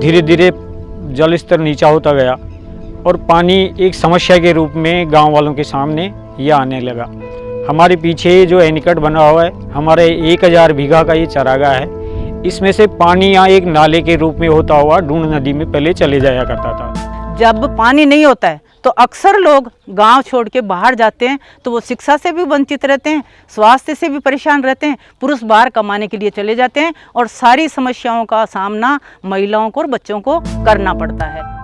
धीरे धीरे जल स्तर नीचा होता गया और पानी एक समस्या के रूप में गांव वालों के सामने ये आने लगा। हमारे पीछे जो एनीकट बना हुआ है, हमारे 1000 बीघा का ये चरागाह है। इसमें से पानी यहाँ एक नाले के रूप में होता हुआ ढूंढ नदी में पहले चले जाया करता था। जब पानी नहीं होता है तो अक्सर लोग गांव छोड़ के बाहर जाते हैं, तो वो शिक्षा से भी वंचित रहते हैं, स्वास्थ्य से भी परेशान रहते हैं। पुरुष बाहर कमाने के लिए चले जाते हैं और सारी समस्याओं का सामना महिलाओं को और बच्चों को करना पड़ता है।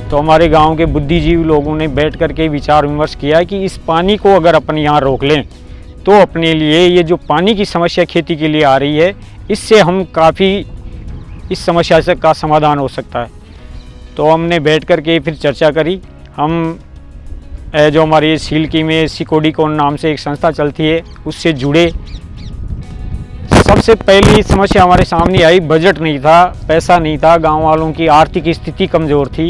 तो हमारे गांव के बुद्धिजीवी लोगों ने बैठ कर के विचार विमर्श किया कि इस पानी को अगर अपन यहाँ रोक लें तो अपने लिए ये जो पानी की समस्या खेती के लिए आ रही है, इससे हम काफ़ी इस समस्या से का समाधान हो सकता है। तो हमने बैठ कर के फिर चर्चा करी। हम जो हमारी सिल्की में सिकोडीकोन नाम से एक संस्था चलती है, उससे जुड़े। सबसे पहली समस्या हमारे सामने आई, बजट नहीं था, पैसा नहीं था, गांव वालों की आर्थिक स्थिति कमज़ोर थी।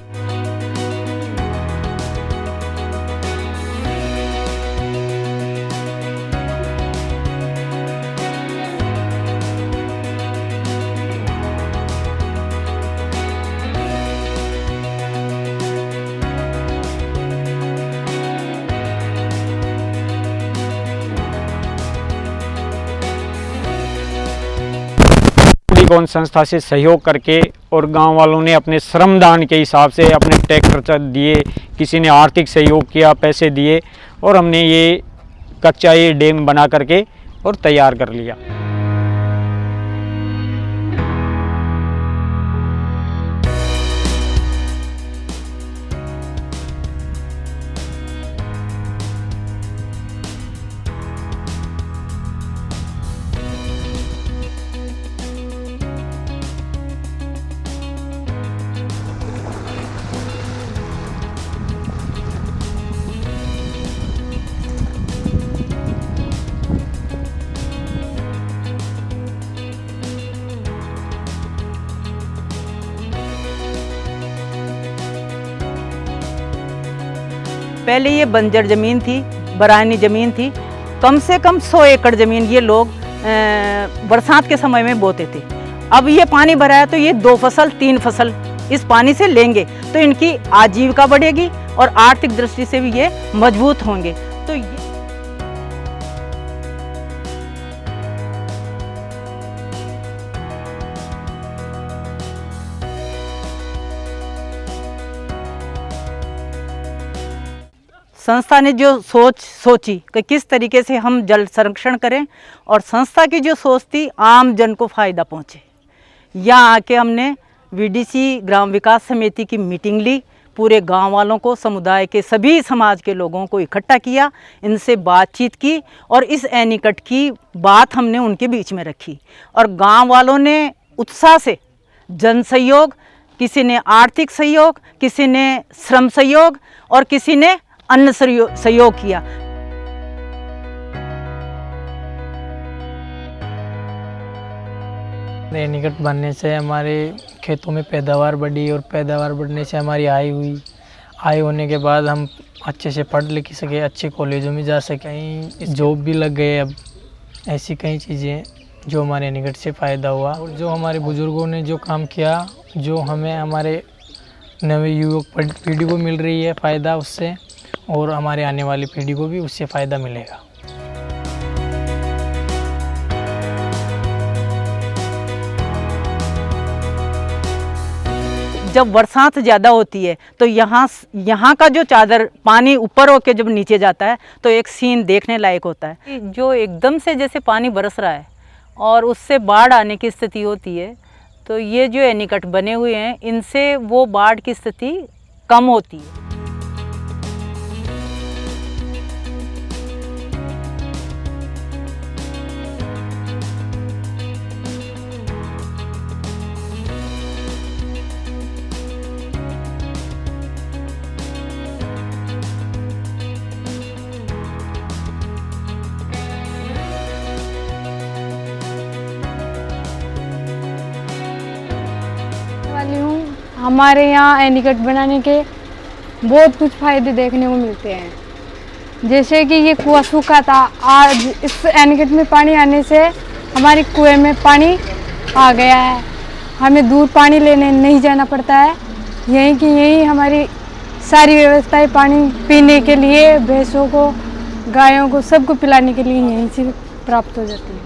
कौन संस्था से सहयोग करके और गांव वालों ने अपने श्रमदान के हिसाब से अपने ट्रैक्टर दिए, किसी ने आर्थिक सहयोग किया, पैसे दिए और हमने ये कच्चा ये डैम बना करके और तैयार कर लिया। पहले ये बंजर ज़मीन थी, बरानी ज़मीन थी। कम से कम 100 एकड़ ज़मीन ये लोग बरसात के समय में बोते थे। अब ये पानी भरा है तो ये 2 फसल 3 फसल इस पानी से लेंगे तो इनकी आजीविका बढ़ेगी और आर्थिक दृष्टि से भी ये मजबूत होंगे। तो संस्था ने जो सोची कि किस तरीके से हम जल संरक्षण करें, और संस्था की जो सोच थी आम जन को फ़ायदा पहुँचे। यहाँ आके हमने वीडीसी ग्राम विकास समिति की मीटिंग ली, पूरे गांव वालों को, समुदाय के सभी समाज के लोगों को इकट्ठा किया, इनसे बातचीत की और इस एनीकट की बात हमने उनके बीच में रखी। और गांव वालों ने उत्साह से जन सहयोग, किसी ने आर्थिक सहयोग, किसी ने श्रम सहयोग और किसी ने अन्न सहयोग किया। एनीकट बनने से हमारे खेतों में पैदावार बढ़ी और पैदावार बढ़ने से हमारी आय हुई। आय होने के बाद हम अच्छे से पढ़ लिख सके, अच्छे कॉलेजों में जा सके, कहीं जॉब भी लग गए। अब ऐसी कई चीज़ें जो हमारे एनीकट से फ़ायदा हुआ, और जो हमारे बुज़ुर्गों ने जो काम किया, जो हमें हमारे नवे युवक पीढ़ी को मिल रही है फ़ायदा उससे, और हमारे आने वाली पीढ़ी को भी उससे फ़ायदा मिलेगा। जब बरसात ज़्यादा होती है तो यहाँ का जो चादर पानी ऊपर होकर जब नीचे जाता है तो एक सीन देखने लायक होता है। जो एकदम से जैसे पानी बरस रहा है और उससे बाढ़ आने की स्थिति होती है, तो ये जो एनीकट बने हुए हैं, इनसे वो बाढ़ की स्थिति कम होती है। वाली हूँ। हमारे यहाँ एनीकट बनाने के बहुत कुछ फायदे देखने को मिलते हैं। जैसे कि ये कुआं सूखा था, आज इस एनीकट में पानी आने से हमारे कुएं में पानी आ गया है। हमें दूर पानी लेने नहीं जाना पड़ता है। यहीं की यहीं हमारी सारी व्यवस्थाएं पानी पीने के लिए, भैंसों को, गायों को, सबको पिलाने के लिए यहीं से प्राप्त हो जाती है।